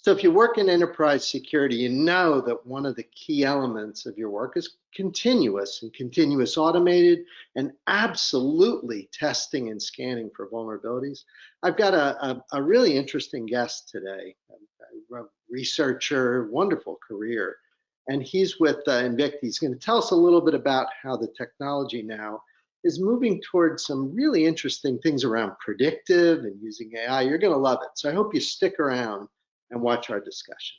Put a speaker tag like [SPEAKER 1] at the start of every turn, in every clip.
[SPEAKER 1] So if you work in enterprise security, you know that one of the key elements of your work is continuous and continuous automated and absolutely testing and scanning for vulnerabilities. I've got a really interesting guest today, a researcher, wonderful career, and he's with Invicti. He's going to tell us a little bit about how the technology now is moving towards some really interesting things around predictive and using AI. You're going to love it. So I hope you stick around and watch our discussion.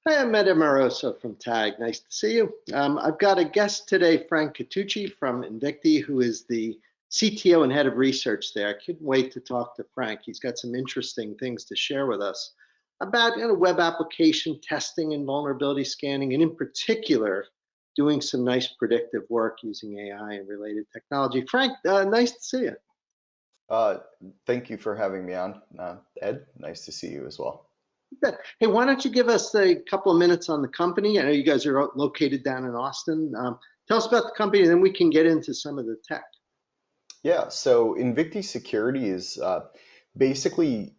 [SPEAKER 1] Hi, I'm Ed Amoroso from TAG. Nice to see you. I've got a guest today, Frank Catucci from Invicti, who is the CTO and head of research there. I couldn't wait to talk to Frank. He's got some interesting things to share with us about web application testing and vulnerability scanning, and in particular, doing some nice predictive work using AI and related technology. Frank, nice to see you.
[SPEAKER 2] Thank you for having me on, Ed. Nice to see you as well.
[SPEAKER 1] Hey, why don't you give us a couple of minutes on the company? I know you guys are located down in Austin. Tell us about the company, and then we can get into some of the tech.
[SPEAKER 2] Yeah, so Invicti Security is basically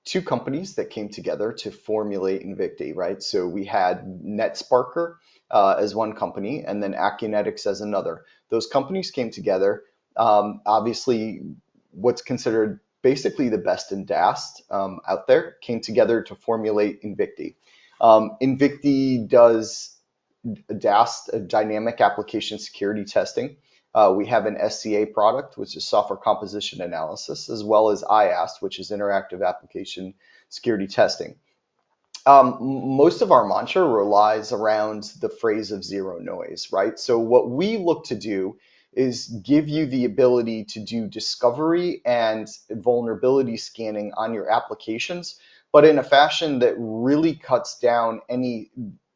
[SPEAKER 2] two companies that came together to formulate Invicti, right? So we had NetSparker as one company, and then Acunetics as another. Those companies came together. Obviously, what's considered basically the best in DAST out there came together to formulate Invicti. Invicti does DAST, dynamic application security testing. We have an SCA product, which is software composition analysis, as well as IAST, which is interactive application security testing. Most of our mantra relies around the phrase of zero noise, right? So what we look to do is give you the ability to do discovery and vulnerability scanning on your applications, but in a fashion that really cuts down any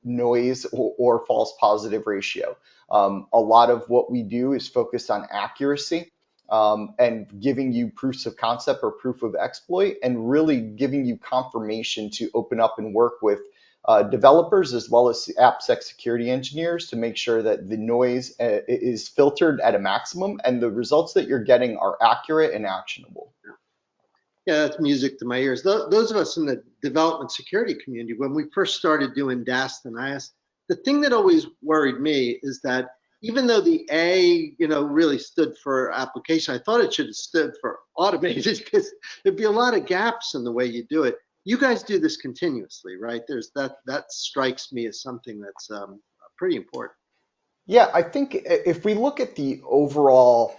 [SPEAKER 2] noise or false positive ratio. A lot of what we do is focused on accuracy and giving you proofs of concept or proof of exploit, and really giving you confirmation to open up and work with developers as well as AppSec security engineers to make sure that the noise is filtered at a maximum and the results that you're getting are accurate and actionable.
[SPEAKER 1] Yeah, that's music to my ears. Those of us in the development security community, when we first started doing DAST and IAST, the thing that always worried me is that even though the A, really stood for application, I thought it should have stood for automated, because there'd be a lot of gaps in the way you do it. You guys do this continuously, right? There's that strikes me as something that's pretty important.
[SPEAKER 2] Yeah, I think if we look at the overall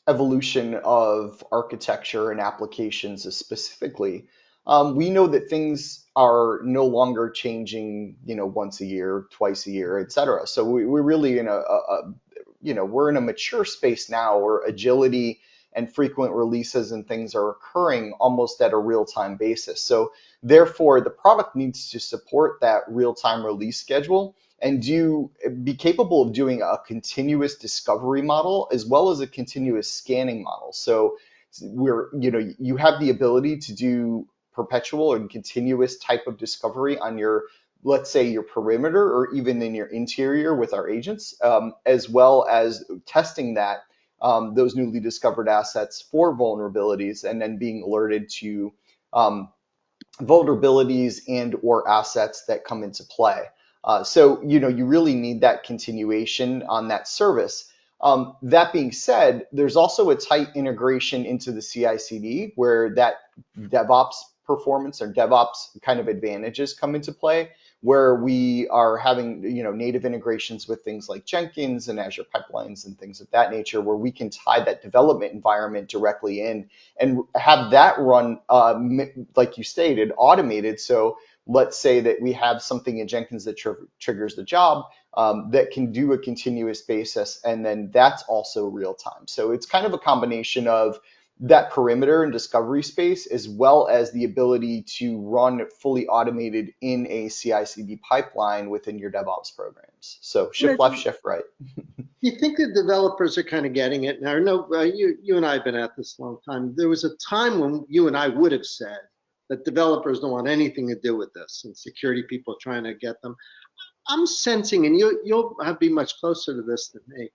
[SPEAKER 2] evolution of architecture and applications specifically, we know that things are no longer changing, once a year, twice a year, et cetera. So we're really in we're in a mature space now where agility and frequent releases and things are occurring almost at a real-time basis. So therefore, the product needs to support that real-time release schedule and be capable of doing a continuous discovery model as well as a continuous scanning model. So you have the ability to do perpetual and continuous type of discovery on your, let's say, your perimeter or even in your interior with our agents, as well as testing that those newly discovered assets for vulnerabilities, and then being alerted to vulnerabilities and or assets that come into play. So you really need that continuation on that service. That being said, there's also a tight integration into the CI/CD where that DevOps performance or DevOps kind of advantages come into play, where we are having native integrations with things like Jenkins and Azure pipelines and things of that nature, where we can tie that development environment directly in and have that run, like you stated, automated. So let's say that we have something in Jenkins that triggers the job that can do a continuous basis, and then that's also real time. So it's kind of a combination of that perimeter and discovery space, as well as the ability to run fully automated in a CI/CD pipeline within your DevOps programs. So shift left, shift right.
[SPEAKER 1] You think the developers are kind of getting it now? No, you and I have been at this a long time. There was a time when you and I would have said that developers don't want anything to do with this, and security people are trying to get them. I'm sensing, and you'll be much closer to this than me.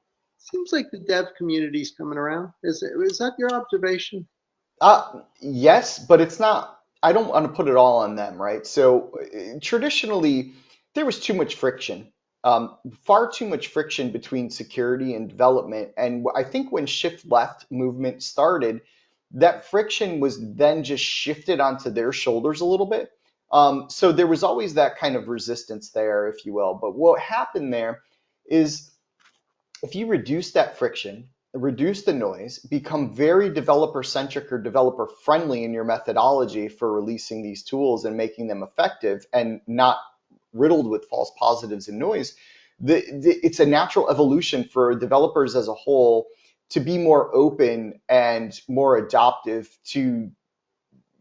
[SPEAKER 1] Seems like the dev community's coming around. Is that your observation?
[SPEAKER 2] Yes, but it's not, I don't want to put it all on them, right? So traditionally, there was too much friction, far too much friction between security and development. And I think when shift left movement started, that friction was then just shifted onto their shoulders a little bit. So there was always that kind of resistance there, if you will. But what happened there is if you reduce that friction, reduce the noise, become very developer centric or developer friendly in your methodology for releasing these tools and making them effective and not riddled with false positives and noise, it's a natural evolution for developers as a whole to be more open and more adaptive to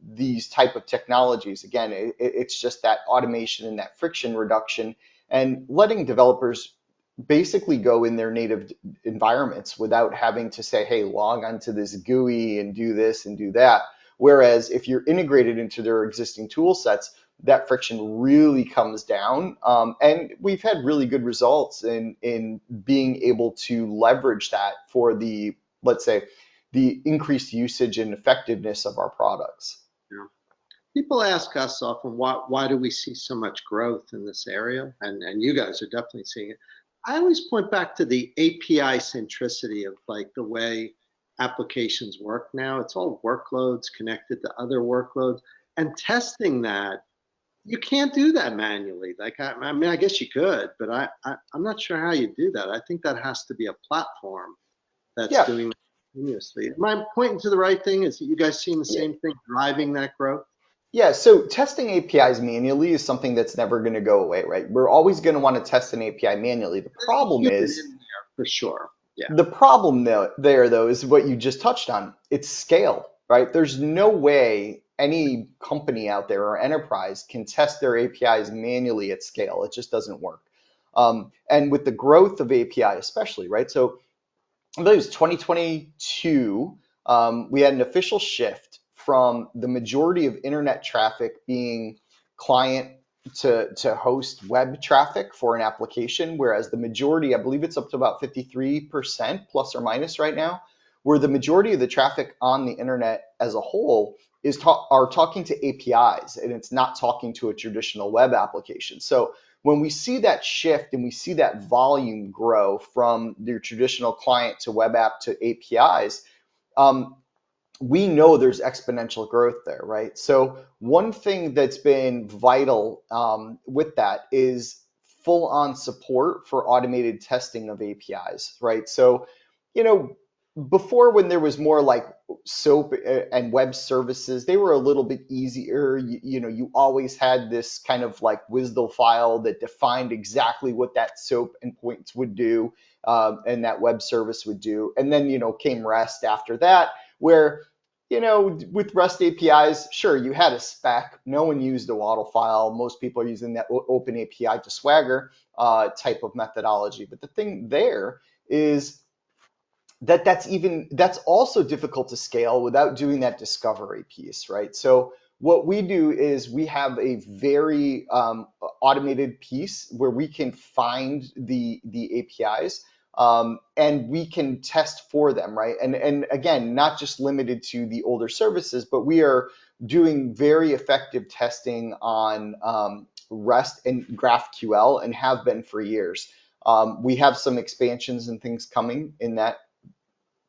[SPEAKER 2] these type of technologies. Again, it's just that automation and that friction reduction and letting developers basically go in their native environments without having to say, hey, log onto this GUI and do this and do that. Whereas if you're integrated into their existing tool sets, that friction really comes down. And we've had really good results in being able to leverage that for the, let's say, the increased usage and effectiveness of our products.
[SPEAKER 1] Yeah. People ask us often, why do we see so much growth in this area? And you guys are definitely seeing it. I always point back to the API centricity of like the way applications work now. It's all workloads connected to other workloads, and testing that, you can't do that manually. Like I mean, I guess you could, but I'm not sure how you do that. I think that has to be a platform that's
[SPEAKER 2] Yeah,
[SPEAKER 1] doing that continuously. Am I pointing to the right thing? Is you guys seeing the same thing driving that growth?
[SPEAKER 2] yeah, so testing APIs manually is something that's never going to go away, right? We're always going to want to test an API manually.
[SPEAKER 1] There's a human in there for sure. Yeah.
[SPEAKER 2] The problem there though is what you just touched on. It's scale, right? There's no way any company out there or enterprise can test their APIs manually at scale. It just doesn't work. And with the growth of API, especially, right? So I believe it was 2022, we had an official shift from the majority of internet traffic being client to host web traffic for an application, whereas the majority, I believe it's up to about 53% plus or minus right now, where the majority of the traffic on the internet as a whole are talking to APIs and it's not talking to a traditional web application. So when we see that shift and we see that volume grow from your traditional client to web app to APIs, we know there's exponential growth there, right? So one thing that's been vital with that is full on support for automated testing of APIs, right? So, you know, before when there was more like SOAP and web services, they were a little bit easier. You always had this kind of like WSDL file that defined exactly what that SOAP endpoints would do and that web service would do. And then, came REST after that, where with REST APIs, sure, you had a spec. No one used a WADL file. Most people are using that open API to Swagger type of methodology. But the thing there is that's also difficult to scale without doing that discovery piece, right? So what we do is we have a very automated piece where we can find the APIs and we can test for them, right? And again, not just limited to the older services, but we are doing very effective testing on REST and GraphQL and have been for years. We have some expansions and things coming in that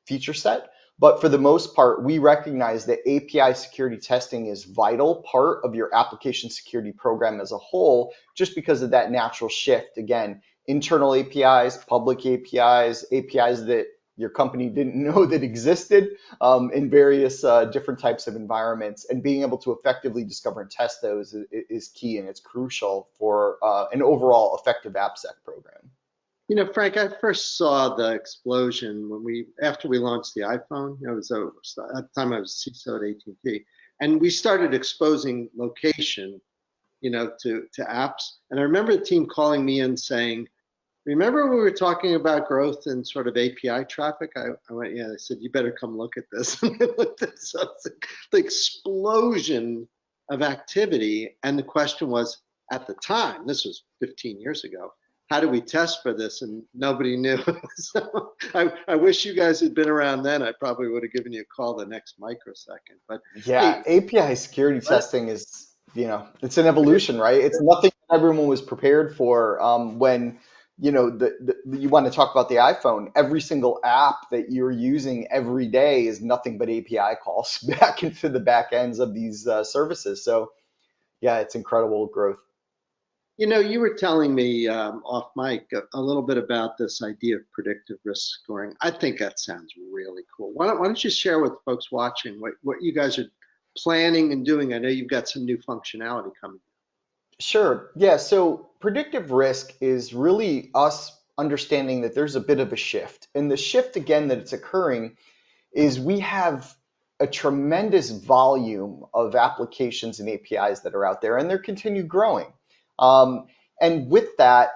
[SPEAKER 2] feature set. But for the most part, we recognize that API security testing is vital part of your application security program as a whole, just because of that natural shift. Again, internal APIs, public APIs, APIs that your company didn't know that existed in various different types of environments, and being able to effectively discover and test those is key, and it's crucial for an overall effective AppSec program.
[SPEAKER 1] Frank, I first saw the explosion after we launched the iPhone. It was at the time I was CISO at AT&T, and we started exposing location, to apps. And I remember the team calling me and saying, "Remember we were talking about growth and sort of API traffic?" I went, "Yeah." They said, "You better come look at this." And I looked at this up. The explosion of activity, and the question was, at the time, this was 15 years ago, how do we test for this? And nobody knew. So I wish you guys had been around then. I probably would have given you a call the next microsecond. But
[SPEAKER 2] Yeah,
[SPEAKER 1] hey,
[SPEAKER 2] API security
[SPEAKER 1] what,
[SPEAKER 2] testing is, it's an evolution, right? It's nothing that everyone was prepared for when, you want to talk about the iPhone. Every single app that you're using every day is nothing but API calls back into the back ends of these services. So yeah, it's incredible growth.
[SPEAKER 1] you were telling me off mic a little bit about this idea of predictive risk scoring. I think that sounds really cool. Why don't you share with folks watching what you guys are planning and doing? I know you've got some new functionality coming.
[SPEAKER 2] Sure. Yeah. So predictive risk is really us understanding that there's a bit of a shift. And the shift, again, that it's occurring is we have a tremendous volume of applications and APIs that are out there, and they're continue growing. Um, and with that,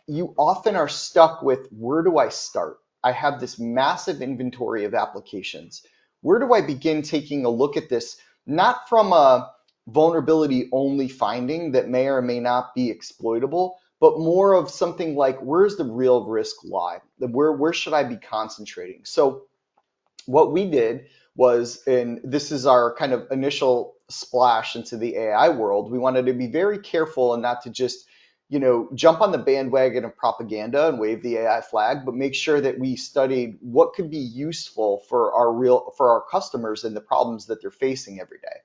[SPEAKER 2] you often are stuck with, where do I start? I have this massive inventory of applications. Where do I begin taking a look at this, not from a vulnerability only finding that may or may not be exploitable, but more of something like, where's the real risk lie? Where should I be concentrating? So what we did was, and this is our kind of initial splash into the AI world, we wanted to be very careful and not to just, jump on the bandwagon of propaganda and wave the AI flag, but make sure that we studied what could be useful for our customers and the problems that they're facing every day.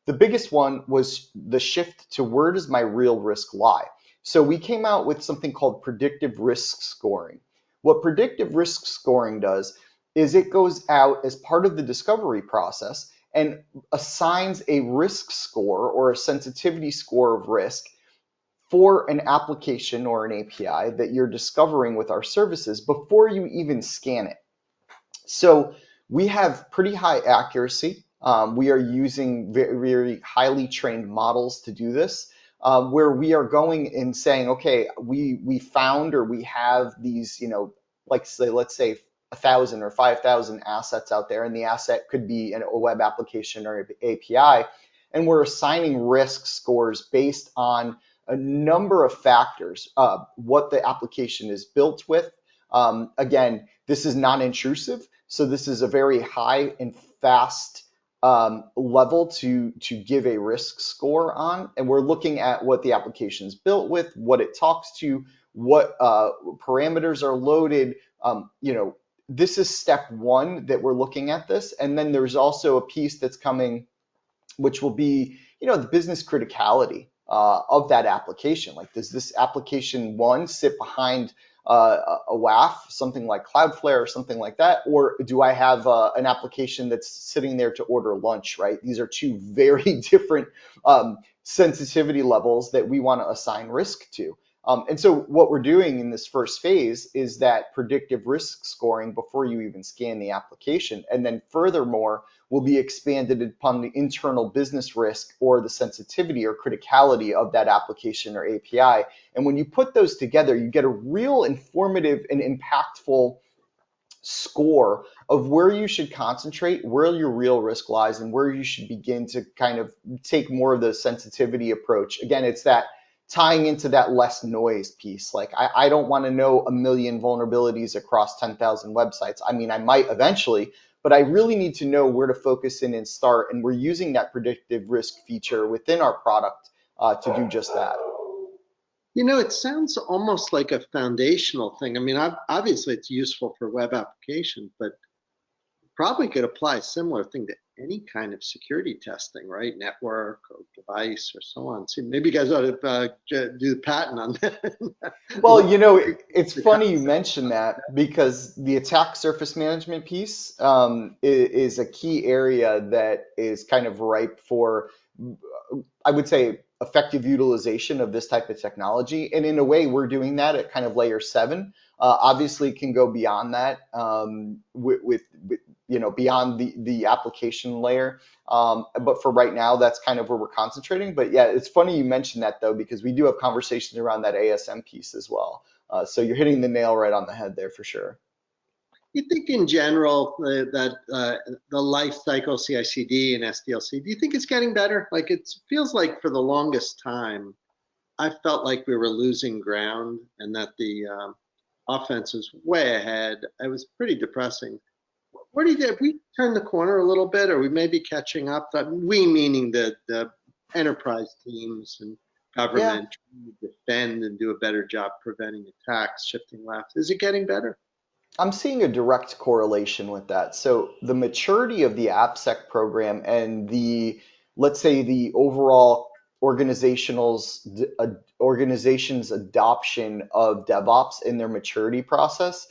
[SPEAKER 2] The biggest one was the shift to, where does my real risk lie? So we came out with something called predictive risk scoring. What predictive risk scoring does is it goes out as part of the discovery process and assigns a risk score or a sensitivity score of risk for an application or an API that you're discovering with our services before you even scan it. So we have pretty high accuracy. We are using very, very highly trained models to do this, where we are going and saying, okay, we found, or we have these, let's say 1,000 or 5,000 assets out there, and the asset could be a web application or API, and we're assigning risk scores based on a number of factors, what the application is built with. Again, this is non-intrusive, so this is a very high and fast level to give a risk score on, and we're looking at what the application is built with, what it talks to, what parameters are loaded. This is step one that we're looking at this, and then there's also a piece that's coming, which will be, the business criticality of that application. Like, does this application one sit behind a WAF, something like Cloudflare or something like that, or do I have an application that's sitting there to order lunch, right? These are two very different sensitivity levels that we want to assign risk to. And so what we're doing in this first phase is that predictive risk scoring before you even scan the application. And then furthermore, will be expanded upon the internal business risk or the sensitivity or criticality of that application or API. And when you put those together, you get a real informative and impactful score of where you should concentrate, where your real risk lies, and where you should begin to kind of take more of the sensitivity approach. Again, it's that tying into that less noise piece. Like, I don't want to know a million vulnerabilities across 10,000 websites. I mean, I might eventually, but I really need to know where to focus in and start. And we're using that predictive risk feature within our product to do just that.
[SPEAKER 1] It sounds almost like a foundational thing. I mean, obviously it's useful for web applications, but probably could apply a similar thing to any kind of security testing, right? Network or device or so on. So maybe you guys ought to do the patent on that.
[SPEAKER 2] Well, it's funny you mention that, because the attack surface management piece is a key area that is kind of ripe for, I would say, effective utilization of this type of technology. And in a way, we're doing that at kind of layer 7. Obviously, it can go beyond that with beyond the application layer. But for right now, that's kind of where we're concentrating. But yeah, it's funny you mentioned that, though, because we do have conversations around that ASM piece as well. So you're hitting the nail right on the head there for sure.
[SPEAKER 1] You think in general that the life cycle CI/CD and SDLC, do you think it's getting better? Like, it feels like for the longest time, I felt like we were losing ground and that the offense was way ahead. It was pretty depressing. What do you think? Have we turned the corner a little bit? Are we maybe catching up? We meaning the enterprise teams and
[SPEAKER 2] Yeah,
[SPEAKER 1] government trying to defend and do a better job preventing attacks shifting left. Is it getting better?
[SPEAKER 2] I'm seeing a direct correlation with that. So the maturity of the AppSec program and let's say, the overall organization's adoption of DevOps in their maturity process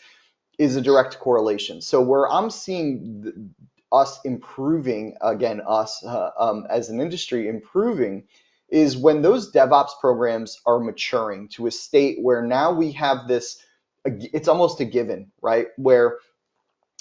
[SPEAKER 2] is a direct correlation. So where I'm seeing us improving, again, us as an industry improving, is when those DevOps programs are maturing to a state where now we have this, it's almost a given, right? Where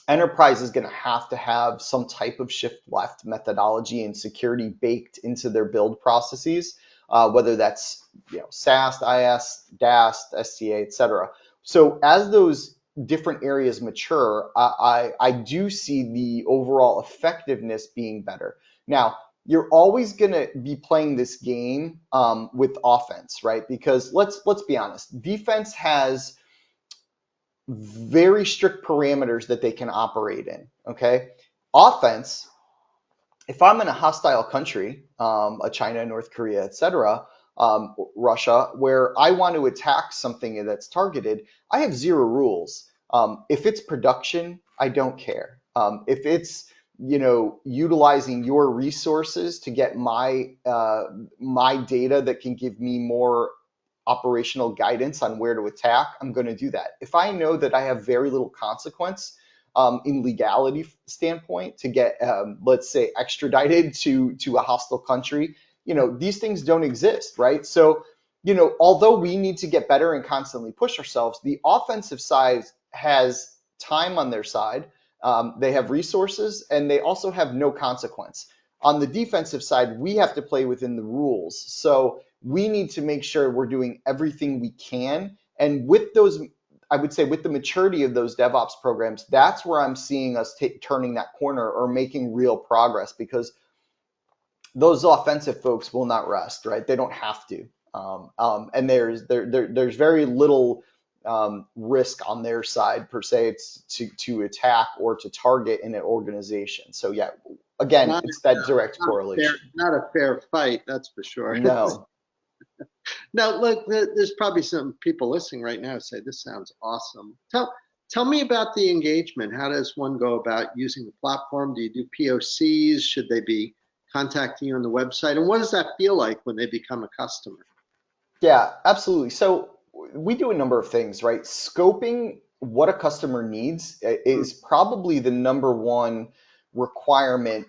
[SPEAKER 2] enterprise is going to have some type of shift left methodology and security baked into their build processes, whether that's SAST, IS, DAST, STA, etc. So as those different areas mature, I do see the overall effectiveness being better. Now, you're always going to be playing this game with offense, right? Because let's be honest, defense has very strict parameters that they can operate in. Okay, offense, if I'm in a hostile country, a China, North Korea, etc., Russia, where I want to attack something that's targeted, I have zero rules. If it's production, I don't care. If it's utilizing your resources to get my data that can give me more operational guidance on where to attack, I'm going to do that. If I know that I have very little consequence in legality standpoint to get, let's say, extradited to a hostile country, these things don't exist, right? So, although we need to get better and constantly push ourselves, the offensive side has time on their side. They have resources, and they also have no consequence. On the defensive side, we have to play within the rules. So we need to make sure we're doing everything we can. And with those, I would say, with the maturity of those DevOps programs, that's where I'm seeing us turning that corner or making real progress, because those offensive folks will not rest, right? They don't have to. And there's very little risk on their side per se. It's to attack or to target in an organization. So yeah, again,
[SPEAKER 1] Not,
[SPEAKER 2] it's that direct correlation.
[SPEAKER 1] not a fair fight, that's for sure.
[SPEAKER 2] No.
[SPEAKER 1] Now, look, there's probably some people listening right now who say this sounds awesome. Tell me about the engagement. How does one go about using the platform? Do you do POCs? Should they be contacting you on the website? And what does that feel like when they become a customer?
[SPEAKER 2] Yeah, absolutely. So we do a number of things, right? Scoping what a customer needs is probably the number one requirement.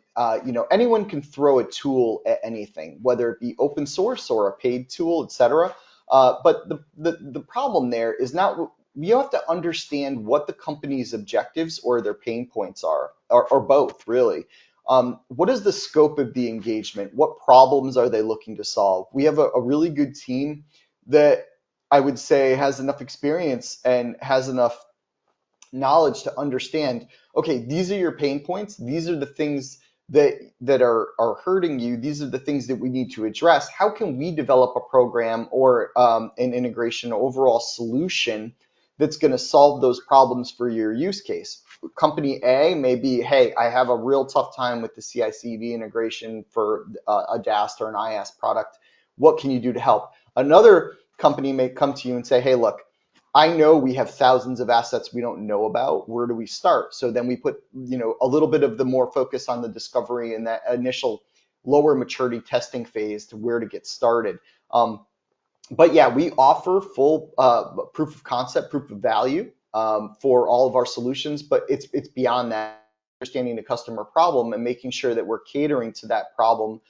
[SPEAKER 2] Anyone can throw a tool at anything, whether it be open source or a paid tool, etc. But the problem there is not, you have to understand what the company's objectives or their pain points are, or both, really. What is the scope of the engagement? What problems are they looking to solve? We have a really good team that I would say has enough experience and has enough knowledge to understand, okay, these are your pain points. These are the things that are hurting you. These are the things that we need to address. How can we develop a program or an integration overall solution that's going to solve those problems for your use case? Company A may be, hey, I have a real tough time with the CI/CD integration for a DAST or an IS product. What can you do to help? Another company may come to you and say, hey, look, I know we have thousands of assets we don't know about. Where do we start? So then we put, a little bit of the more focus on the discovery and that initial lower maturity testing phase to where to get started. But yeah, we offer full proof of concept, proof of value for all of our solutions, but it's beyond that, understanding the customer problem and making sure that we're catering to that problem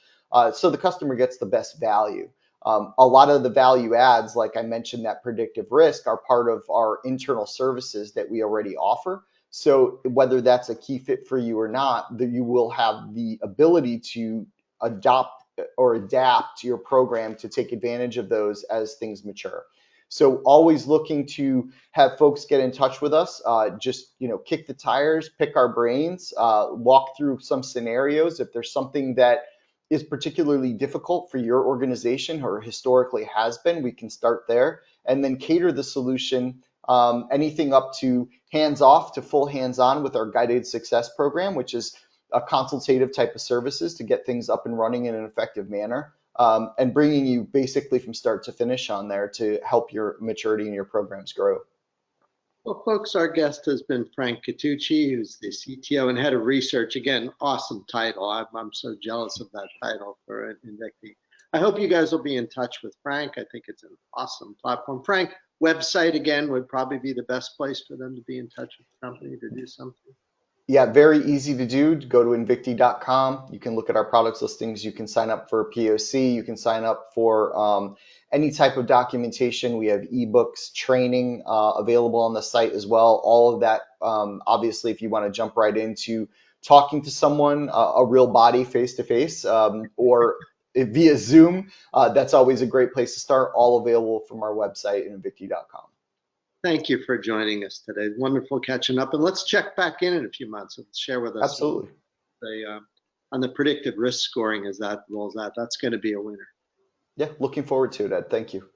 [SPEAKER 2] so the customer gets the best value. A lot of the value adds, like I mentioned, that predictive risk, are part of our internal services that we already offer. So whether that's a key fit for you or not, that you will have the ability to adopt or adapt to your program to take advantage of those as things mature. So always looking to have folks get in touch with us, just kick the tires, pick our brains, walk through some scenarios. If there's something that is particularly difficult for your organization or historically has been, we can start there and then cater the solution, anything up to hands off to full hands on with our guided success program, which is a consultative type of services to get things up and running in an effective manner, and bringing you basically from start to finish on there to help your maturity and your programs grow.
[SPEAKER 1] Well, folks, our guest has been Frank Catucci, who's the CTO and head of research. Again, awesome title. I'm so jealous of that title for Invicti. I hope you guys will be in touch with Frank. I think it's an awesome platform. Frank, website again would probably be the best place for them to be in touch with the company to do something.
[SPEAKER 2] Yeah, very easy to do. Go to invicti.com. You can look at our products listings. You can sign up for a POC. You can sign up for any type of documentation. We have ebooks, training available on the site as well. All of that, obviously, if you want to jump right into talking to someone, a real body face to face, or via Zoom, that's always a great place to start. All available from our website, invicti.com.
[SPEAKER 1] Thank you for joining us today. Wonderful catching up. And let's check back in a few months and share with us
[SPEAKER 2] Absolutely.
[SPEAKER 1] on the predictive risk scoring as that rolls out. That's going to be a winner.
[SPEAKER 2] Yeah, looking forward to it, Ed. Thank you.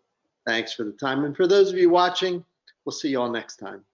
[SPEAKER 1] Thanks for the time. And for those of you watching, we'll see you all next time.